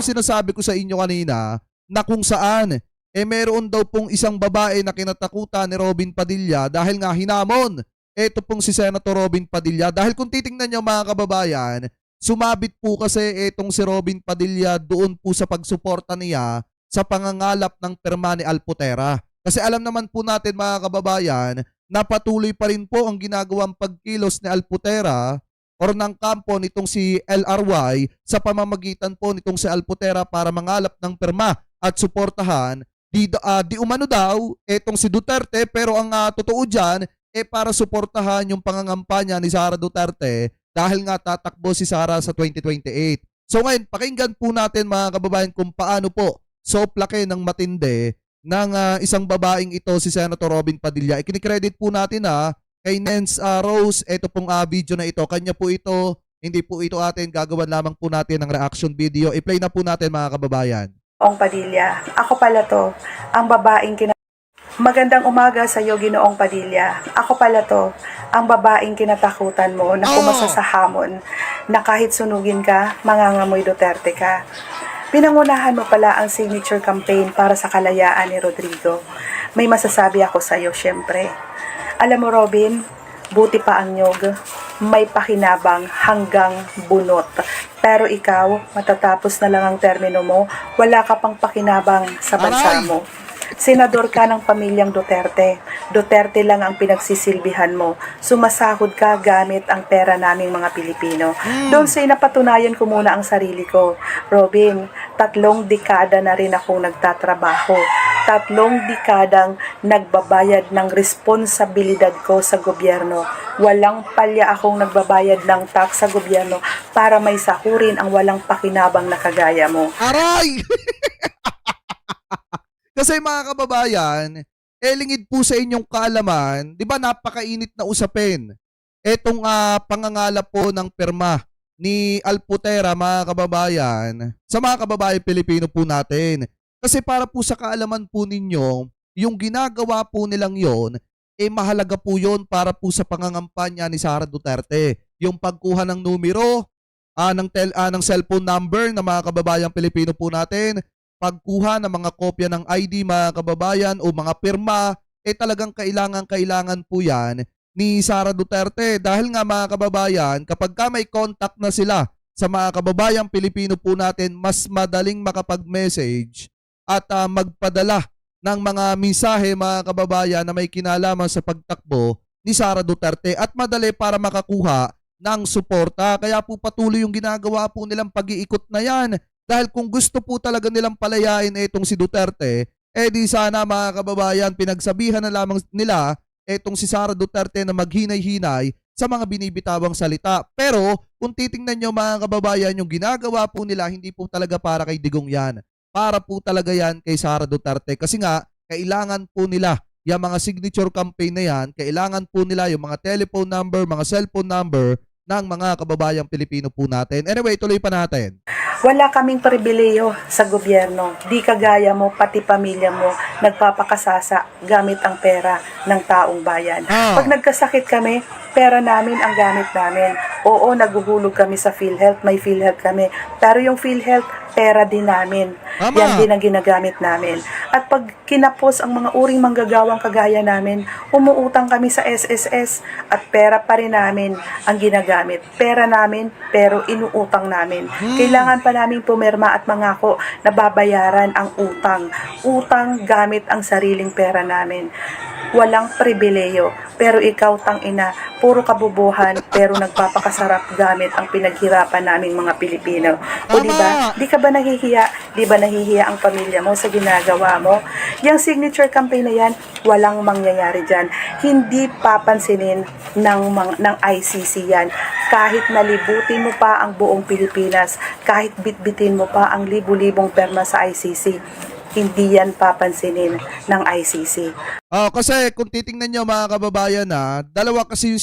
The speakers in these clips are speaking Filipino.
sinasabi ko sa inyo kanina na kung saan meron daw pong isang babae na kinatakutan ni Robin Padilla dahil nga hinamon eto pong si Senator Robin Padilla. Dahil kung titingnan niyo mga kababayan, sumabit po kasi etong si Robin Padilla doon po sa pagsuporta niya sa pangangalap ng perma ni Alputera. Kasi alam naman po natin mga kababayan na patuloy pa rin po ang ginagawang pagkilos ni Alputera or ng kampo nitong si LRY sa pamamagitan po nitong si Alputera para mangalap ng perma at suportahan di umano daw etong si Duterte, pero ang totoo dyan para suportahan yung pangangampanya ni Sara Duterte dahil nga tatakbo si Sara sa 2028. So ngayon, pakinggan po natin mga kababayan kung paano po soplake ng matindi ng isang babaeng ito si Senator Robin Padilla. Ikinikredit po natin kay Nance Rose, ito pong video na ito. Kanya po ito, hindi po ito atin. Gagawan lamang po natin ng reaction video. I-play na po natin mga kababayan. Ginoong Padilla, ako pala to, ang babaeng Magandang umaga sa iyo, Ginoong Padilla. Ako pala to, ang babaeng kinatakutan mo na pumasa sa hamon na kahit sunugin ka, mangangamoy Duterte ka. Pinangunahan mo pala ang signature campaign para sa kalayaan ni Rodrigo. May masasabi ako sa iyo, syempre. Alam mo, Robin, buti pa ang nyog. May pakinabang hanggang bunot. Pero ikaw, matatapos na lang ang termino mo, wala ka pang pakinabang sa bansa mo. Senador ka ng pamilyang Duterte. Duterte lang ang pinagsisilbihan mo. Sumasahod ka gamit ang pera naming mga Pilipino. Doon sa napatunayan ko muna ang sarili ko. Robin, 3 dekada na rin akong nagtatrabaho. 3 dekadang nagbabayad ng responsibilidad ko sa gobyerno. Walang palya akong nagbabayad ng tax sa gobyerno para may sahurin ang walang pakinabang na kagaya mo. Aray! Kasi mga kababayan, lingid po sa inyong kaalaman, di ba napakainit na usapin etong pangangalap po ng perma ni Alputera mga kababayan sa mga kababayan Pilipino po natin. Kasi para po sa kaalaman po ninyo, yung ginagawa po nilang yon, mahalaga po yon para po sa pangangampanya ni Sara Duterte. Yung pagkuha ng numero, ng cellphone number ng mga kababayan Pilipino po natin, pagkuha ng mga kopya ng ID mga kababayan o mga pirma, talagang kailangan po yan ni Sara Duterte. Dahil nga mga kababayan, kapag ka may contact na sila sa mga kababayan Pilipino po natin, mas madaling makapag-message at magpadala ng mga mensahe mga kababayan na may kinalaman sa pagtakbo ni Sara Duterte at madali para makakuha ng suporta. Kaya po patuloy yung ginagawa po nilang pag-iikot na yan. Dahil kung gusto po talaga nilang palayain itong si Duterte, di sana mga kababayan pinagsabihan na lamang nila itong si Sara Duterte na maghinay-hinay sa mga binibitawang salita. Pero kung titingnan nyo mga kababayan, yung ginagawa po nila hindi po talaga para kay Digong yan. Para po talaga yan kay Sara Duterte. Kasi nga, kailangan po nila yung mga signature campaign na yan, kailangan po nila yung mga telephone number, mga cellphone number ng mga kababayang Pilipino po natin. Anyway, tuloy pa natin. Wala kaming pribileyo sa gobyerno. Di kagaya mo, pati pamilya mo, nagpapakasasa gamit ang pera ng taong bayan. Pag nagkasakit kami, pera namin ang gamit namin. Oo, naguhulog kami sa PhilHealth, may PhilHealth kami. Pero yung PhilHealth, pera din namin. Yan din ang ginagamit namin. At pag kinapos ang mga uring manggagawang kagaya namin, umuutang kami sa SSS at pera pa rin namin ang ginagamit. Pera namin, pero inuutang namin. Kailangan pa namin pumirma at mangako na babayaran ang utang. Utang gamit ang sariling pera namin. Walang pribileyo, pero ikaw tangina, puro kabubuhan, pero nagpapakasarap gamit ang pinaghirapan naming mga Pilipino. O diba? Di ka ba nahihiya? Di ba nahihiya ang pamilya mo sa ginagawa mo? Yung signature campaign na yan, walang mangyayari dyan. Hindi papansinin ng ICC yan. Kahit nalibutin mo pa ang buong Pilipinas, kahit bitbitin mo pa ang libu-libong perma sa ICC, hindi yan papansinin ng ICC. Kasi kung titingnan nyo mga kababayan dalawa kasi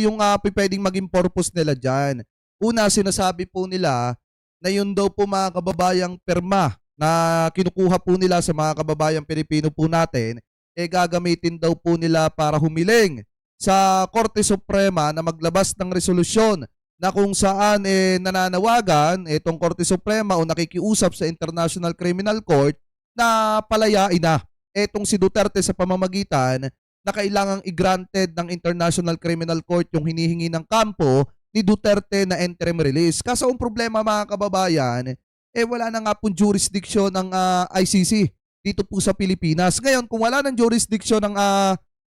yung pwedeng maging purpose nila dyan. Una, sinasabi po nila na yun daw po mga kababayang perma na kinukuha po nila sa mga kababayang Pilipino po natin, gagamitin daw po nila para humiling sa Korte Suprema na maglabas ng resolusyon na kung saan nananawagan itong Korte Suprema o nakikiusap sa International Criminal Court na palayain na itong si Duterte sa pamamagitan na kailangang i-granted ng International Criminal Court yung hinihingi ng kampo ni Duterte na interim release. Kaso ang problema mga kababayan, wala na nga pong jurisdiction ng ICC dito po sa Pilipinas. Ngayon, kung wala ng jurisdiction ng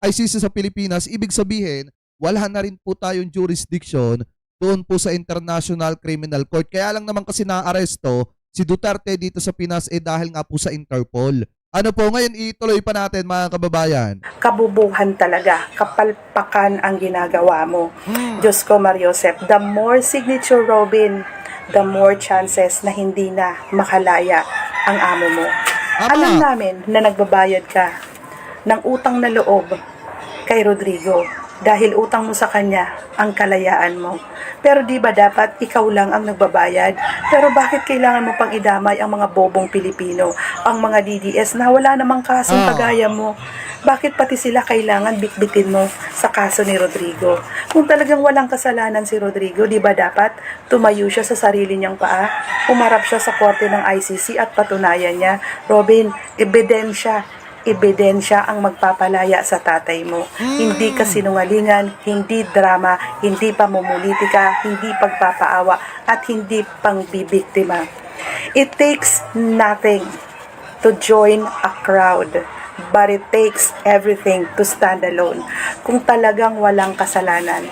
ICC sa Pilipinas, ibig sabihin, wala na rin po tayong jurisdiction doon po sa International Criminal Court. Kaya lang naman kasi naaresto si Duterte dito sa Pinas dahil nga po sa Interpol. Ano po, ngayon ituloy pa natin mga kababayan. Kabubuhan talaga, kapalpakan ang ginagawa mo. Diyos ko, Mariosep, the more signature, Robin, the more chances na hindi na makalaya ang amo mo. Alam namin na nagbabayad ka ng utang na loob kay Rodrigo dahil utang mo sa kanya ang kalayaan mo. Pero di ba dapat ikaw lang ang nagbabayad? Pero bakit kailangan mo pang idamay ang mga bobong Pilipino, ang mga DDS na wala namang kasong kagaya mo? Bakit pati sila kailangan bitbitin mo sa kaso ni Rodrigo? Kung talagang walang kasalanan si Rodrigo, di ba dapat tumayo siya sa sarili niyang paa, umarap siya sa korte ng ICC at patunayan niya, Robin, ebidensya ang magpapalaya sa tatay mo. Hindi kasinungalingan, hindi drama, hindi pamumulitika, hindi pagpapaawa, at hindi pangbibiktima. It takes nothing to join a crowd, but it takes everything to stand alone. Kung talagang walang kasalanan,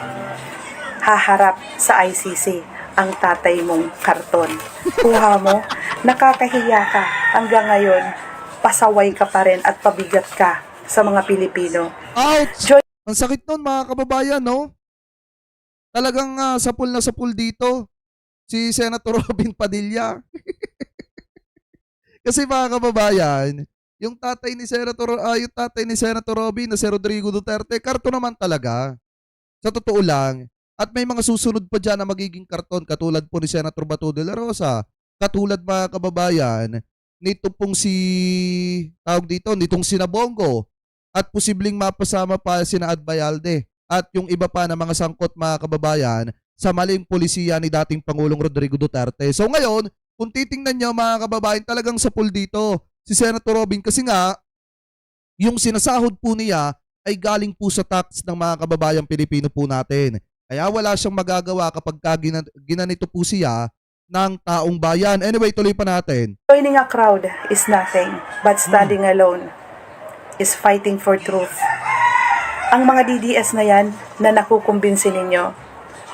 haharap sa ICC ang tatay mong karton. Kuha mo, nakakahiya ka hanggang ngayon, pasaway ka pa rin at pabigat ka sa mga Pilipino. Ouch! Ang sakit nun mga kababayan, no? Talagang sapul na sapul dito si Senator Robin Padilla. Kasi mga kababayan, yung tatay ni Senator Robin na si Rodrigo Duterte, karton naman talaga. Sa totoo lang. At may mga susunod pa dyan na magiging karton katulad po ni Senator Bato de la Rosa. Katulad mga kababayan, nitong Sinabongo at posibleng mapasama pa sina Adbayalde at yung iba pa na mga sangkot mga kababayan sa maling polisiya ni dating Pangulong Rodrigo Duterte. So ngayon, kung titingnan nyo mga kababayan, talagang sapul dito si Senator Robin kasi nga yung sinasahod po niya ay galing po sa tax ng mga kababayang Pilipino po natin. Kaya wala siyang magagawa kapag ginanito po siya ng taong bayan. Anyway, tuloy pa natin. Joining a crowd is nothing, but standing alone is fighting for truth. Ang mga DDS na yan na nakukumbinsi ninyo,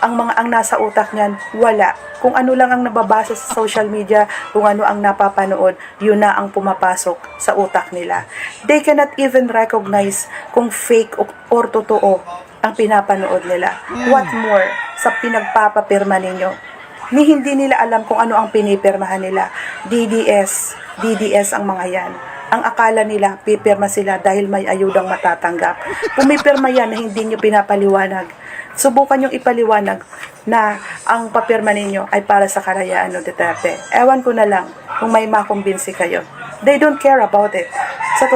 ang nasa utak niyan, wala. Kung ano lang ang nababasa sa social media, kung ano ang napapanood, yun na ang pumapasok sa utak nila. They cannot even recognize kung fake or totoo ang pinapanood nila. What more sa pinagpapapirma ninyo? Hindi nila alam kung ano ang pinipirmahan nila. DDS ang mga yan. Ang akala nila, pipirma sila dahil may ayudang matatanggap. Pumipirma yan na hindi nyo pinapaliwanag. Subukan nyo ipaliwanag na ang papirma ninyo ay para sa kalayaan ng Duterte. Ewan ko na lang kung may makumbinsi kayo. They don't care about it. Sa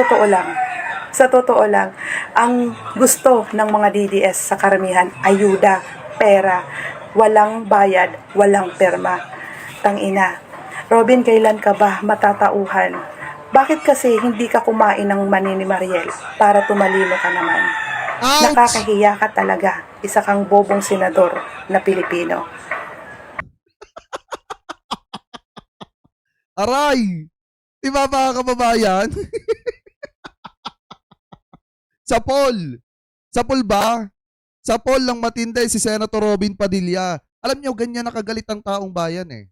totoo lang, ang gusto ng mga DDS sa karamihan, ayuda, pera, walang bayad, walang perma. Tangina. Robin, kailan ka ba matatauhan? Bakit kasi hindi ka kumain ng mani ni Mariel para tumalino ka naman? Ouch! Nakakahiya ka talaga. Isa kang bobong senador na Pilipino. Aray! Diba mga kababayan? Sapol! Sapol ba? Sapol lang matindi si Senator Robin Padilla. Alam nyo, ganyan nakagalit ang taong bayan eh.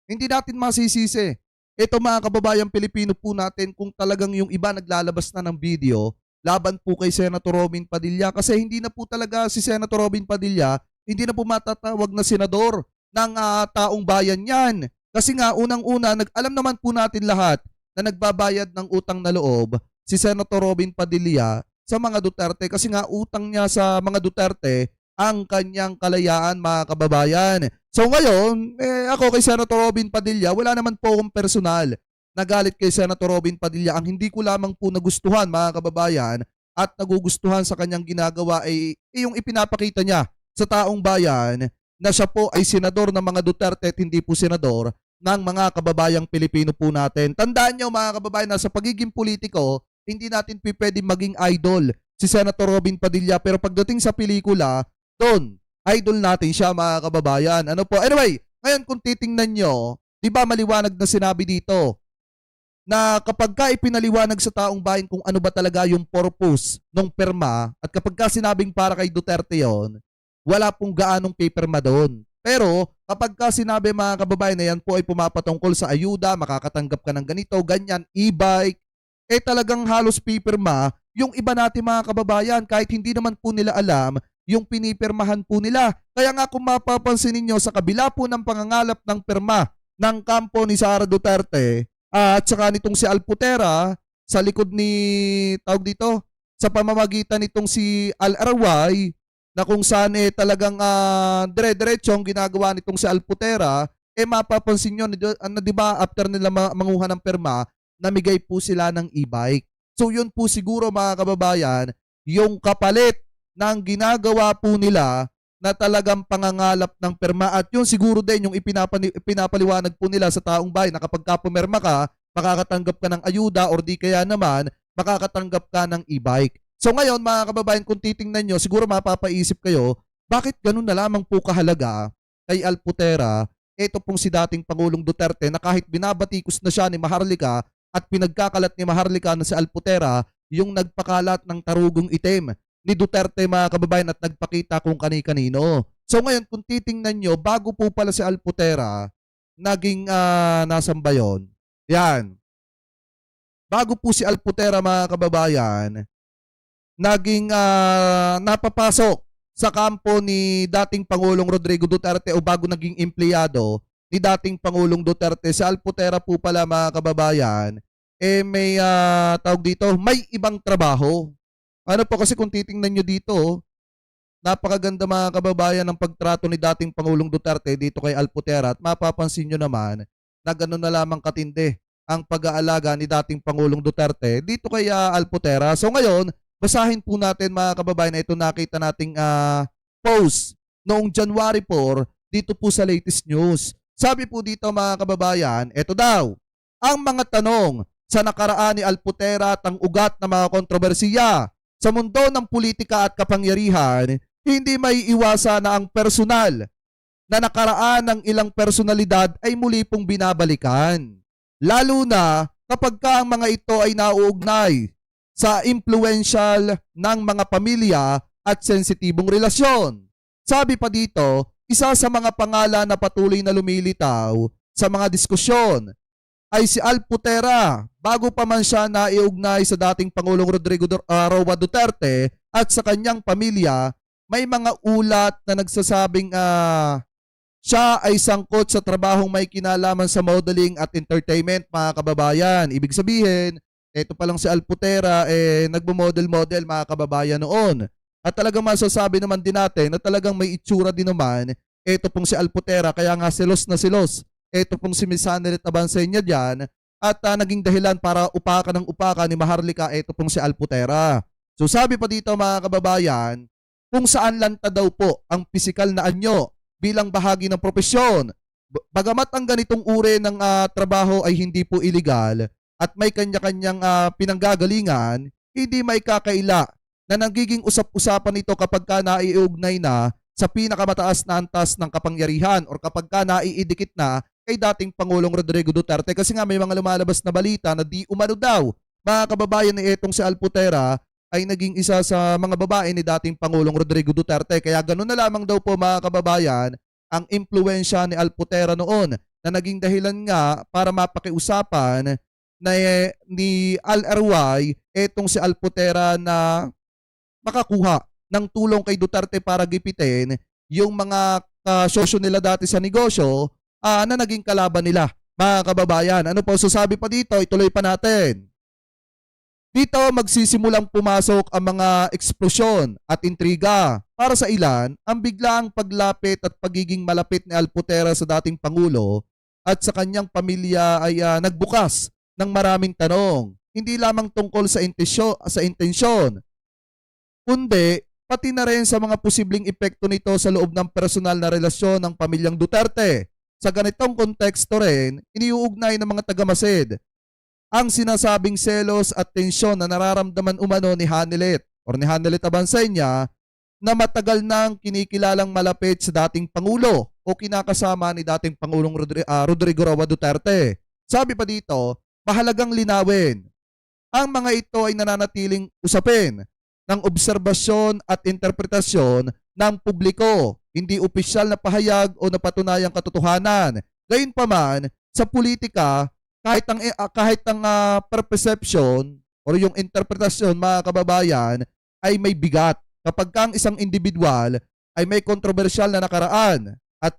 Hindi natin masisisi. Ito mga kababayang Pilipino po natin kung talagang yung iba naglalabas na ng video laban po kay Senator Robin Padilla kasi hindi na po talaga si Senator Robin Padilla, hindi na po matatawag na senador ng taong bayan yan. Kasi nga unang-una, alam naman po natin lahat na nagbabayad ng utang na loob si Senator Robin Padilla sa mga Duterte kasi nga utang niya sa mga Duterte ang kanyang kalayaan mga kababayan. So ngayon, ako kay Senator Robin Padilla, wala naman po akong personal na galit kay Senator Robin Padilla. Ang hindi ko lamang po nagustuhan mga kababayan at nagugustuhan sa kanyang ginagawa ay yung ipinapakita niya sa taong bayan na siya po ay senador ng mga Duterte at hindi po senador ng mga kababayang Pilipino po natin. Tandaan nyo mga kababayan na sa pagiging politiko, hindi natin pwede maging idol si Senator Robin Padilla, pero pagdating sa pelikula, doon, idol natin siya mga kababayan. Ano po? Anyway, ngayon kung titingnan nyo, di ba maliwanag na sinabi dito na kapag ka ipinaliwanag sa taong bayan kung ano ba talaga yung purpose ng perma at kapag ka sinabing para kay Duterte yon, wala pong gaanong paperma doon. Pero kapag ka sinabi mga kababayan na yan po ay pumapatungkol sa ayuda, makakatanggap ka ng ganito, ganyan, e-bike, talagang halos paperma yung iba natin mga kababayan kahit hindi naman po nila alam yung pinipirmahan po nila. Kaya nga kung mapapansin ninyo sa kabila po ng pangangalap ng perma ng kampo ni Sara Duterte at saka nitong si Alputera sa likod ni tawag dito sa pamamagitan nitong si Al-Araway na kung saan talagang dire-diretsong ginagawa nitong si Alputera, mapapansin nyo na di ba after nila manguha ng perma, namigay po sila ng e-bike. So yun po siguro mga kababayan, yung kapalit ng ginagawa po nila na talagang pangangalap ng perma at yun siguro din yung ipinapaliwanag po nila sa taong bayan na kapag ka pumerma ka, makakatanggap ka ng ayuda or di kaya naman makakatanggap ka ng e-bike. So ngayon mga kababayan, kung titingnan nyo, siguro mapapaisip kayo, bakit ganun na lamang po kahalaga kay Alputera, ito pong si dating Pangulong Duterte na kahit binabatikos na siya ni Maharlika at pinagkakalat ni Maharlika na si Alputera yung nagpakalat ng tarugong itim ni Duterte mga kababayan at nagpakita kung kani-kanino. So ngayon kung titingnan nyo, bago po pala si Alputera, naging nasan ba yun? Yan. Bago po si Alputera mga kababayan, naging napapasok sa kampo ni dating Pangulong Rodrigo Duterte o bago naging empleyado ni dating Pangulong Duterte. Sa Alputera po pala mga kababayan, may tawag dito, may ibang trabaho. Ano po kasi kung titingnan nyo dito, napakaganda mga kababayan ng pagtrato ni dating Pangulong Duterte dito kay Alputera at mapapansin nyo naman na gano'n na lamang katindi ang pag-aalaga ni dating Pangulong Duterte dito kay Alputera. So ngayon, basahin po natin mga kababayan na ito nakita nating post noong January 4 dito po sa latest news. Sabi po dito mga kababayan, ito daw, ang mga tanong sa nakaraan ni Alputera at ang ugat ng mga kontrobersiya sa mundo ng politika at kapangyarihan, hindi may iwasan na ang personal na nakaraan ng ilang personalidad ay muli pong binabalikan. Lalo na kapag ka ang mga ito ay nauugnay sa impluensyal ng mga pamilya at sensitibong relasyon. Sabi pa dito, isa sa mga pangalan na patuloy na lumilitaw sa mga diskusyon ay si Alputera bago pa man siya naiugnay sa dating Pangulong Rodrigo Roa Duterte at sa kanyang pamilya. May mga ulat na nagsasabing siya ay sangkot sa trabahong may kinalaman sa modeling at entertainment mga kababayan. Ibig sabihin, ito pa lang si Alputera nagmo-model-model mga kababayan noon. At talagang masasabi naman din natin na talagang may itsura din naman ito pong si Alputera, kaya nga selos na selos ito pong si Miss Sanerit Abansenya dyan at naging dahilan para upakan ng upaka ni Maharlika ito pong si Alputera. So sabi pa dito mga kababayan, kung saan lanta daw po ang pisikal na anyo bilang bahagi ng propesyon. Bagamat ang ganitong uri ng trabaho ay hindi po illegal at may kanya-kanyang pinanggagalingan, hindi may kakaila na nagiging usap-usapan ito kapag ka naiugnay na sa pinakamataas na antas ng kapangyarihan or kapag ka naiidikit na kay dating Pangulong Rodrigo Duterte. Kasi nga may mga lumalabas na balita na di umano daw mga kababayan ni itong si Alputera ay naging isa sa mga babae ni dating Pangulong Rodrigo Duterte. Kaya ganoon na lamang daw po mga kababayan ang impluensya ni Alputera noon na naging dahilan nga para mapakiusapan na ni Al-Arway itong si Alputera na makakuha ng tulong kay Duterte para gipitin yung mga kasosyo nila dati sa negosyo na naging kalaban nila mga kababayan. Ano po, so sabi pa dito, ituloy pa natin. Dito magsisimulang pumasok ang mga eksplosyon at intriga. Para sa ilan, ang biglaang paglapit at pagiging malapit ni Alputera sa dating Pangulo at sa kanyang pamilya ay nagbukas ng maraming tanong. Hindi lamang tungkol sa intensyon, kundi pati na rin sa mga posibleng epekto nito sa loob ng personal na relasyon ng pamilyang Duterte. Sa ganitong konteksto rin, iniuugnay ng mga taga-Masid ang sinasabing selos at tensyon na nararamdaman umano ni Hanelet or ni Hanelet Abansenya na matagal nang kinikilalang malapit sa dating Pangulo o kinakasama ni dating Pangulong Rodrigo Roa Duterte. Sabi pa dito, mahalagang linawin, ang mga ito ay nananatiling usapin ng obserbasyon at interpretasyon ng publiko, hindi opisyal na pahayag o napatunayang katotohanan. Gayunpaman, sa politika, kahit ang perception or yung interpretasyon, mga kababayan, ay may bigat. Kapag ang isang individual ay may kontrobersyal na nakaraan at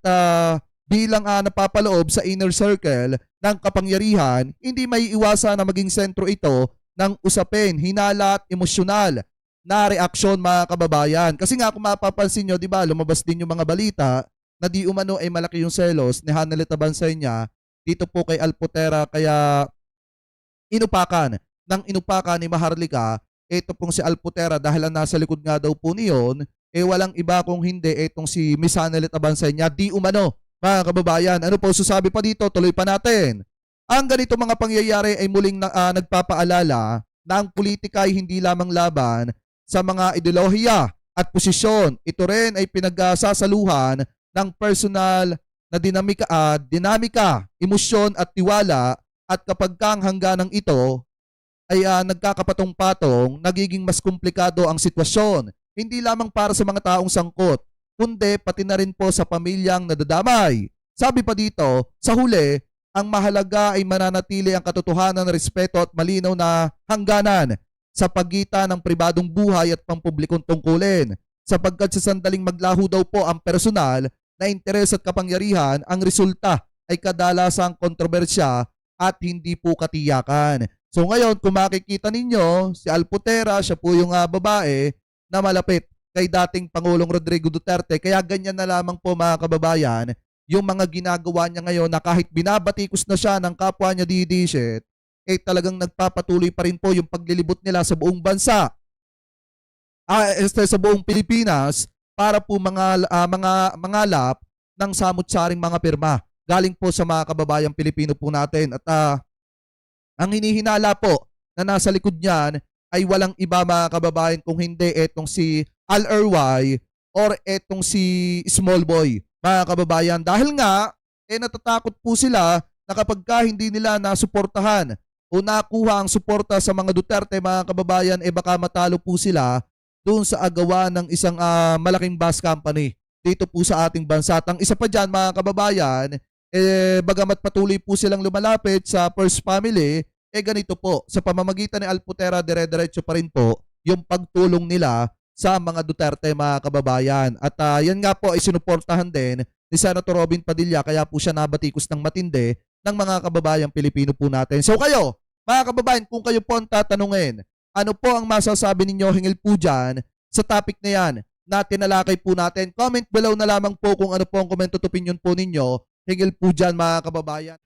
bilang napapaloob sa inner circle ng kapangyarihan, hindi may iwasan na maging sentro ito ng usapin, hinala at emosyonal na reaksyon, mga kababayan. Kasi nga kung mapapansin nyo, di ba, lumabas din yung mga balita na di umano ay malaki yung selos ni Hanelet Abansenya dito po kay Alputera, kaya inupakan ni Maharlika ito pong si Alputera dahil ang nasa likod nga daw po niyon walang iba kung hindi itong si Miss Hanelet Abansenya di umano, mga kababayan. Ano po susabi pa dito? Tuloy pa natin. Ang ganito mga pangyayari ay muling nagpapaalala na ang politika ay hindi lamang laban sa mga ideolohiya at posisyon. Ito rin ay pinagsasaluhan ng personal na dinamika, emosyon at tiwala, at kapag kang hangganang ito ay nagkakapatong-patong, nagiging mas komplikado ang sitwasyon. Hindi lamang para sa mga taong sangkot, kundi pati na rin po sa pamilyang nadadamay. Sabi pa dito, sa huli, ang mahalaga ay mananatili ang katotohanan, respeto at malinaw na hangganan sa pagitan ng pribadong buhay at pampublikong tungkulin. Sapagkat sa sandaling maglaho daw po ang personal na interes at kapangyarihan, ang resulta ay kadalasang kontrobersya at hindi po katiyakan. So ngayon, kung makikita ninyo, si Alputera, siya po yung babae na malapit kay dating Pangulong Rodrigo Duterte. Kaya ganyan na lamang po, mga kababayan, yung mga ginagawa niya ngayon na kahit binabatikos na siya ng kapwa niya didisit, talagang nagpapatuloy pa rin po yung paglilibot nila sa buong bansa. Sa buong Pilipinas para po mangalap ng samut-saring mga pirma galing po sa mga kababayang Pilipino po natin. At ang hinihinala po na nasa likod niyan ay walang iba, mga kababayan, kung hindi etong si Al Erway or etong si Small Boy, mga kababayan. Dahil nga, natatakot po sila na kapag hindi nila nasuportahan o nakuha ang suporta sa mga Duterte, mga kababayan, baka matalo po sila doon sa agawa ng isang malaking bus company dito po sa ating bansa. At ang isa pa dyan, mga kababayan, bagamat patuloy po silang lumalapit sa First Family, ganito po, sa pamamagitan ni Alputera, dire-diretso pa rin po yung pagtulong nila sa mga Duterte, mga kababayan. At yan nga po ay sinuportahan din ni Senator Robin Padilla, kaya po siya nabatikos ng matindi ng mga kababayang Pilipino po natin. So kayo, mga kababayan, kung kayo po ang tatanungin, ano po ang masasabi ninyo hinggil po dyan sa topic na yan na tinalakay po natin? Comment below na lamang po kung ano po ang comment at opinion po ninyo hinggil po dyan, mga kababayan.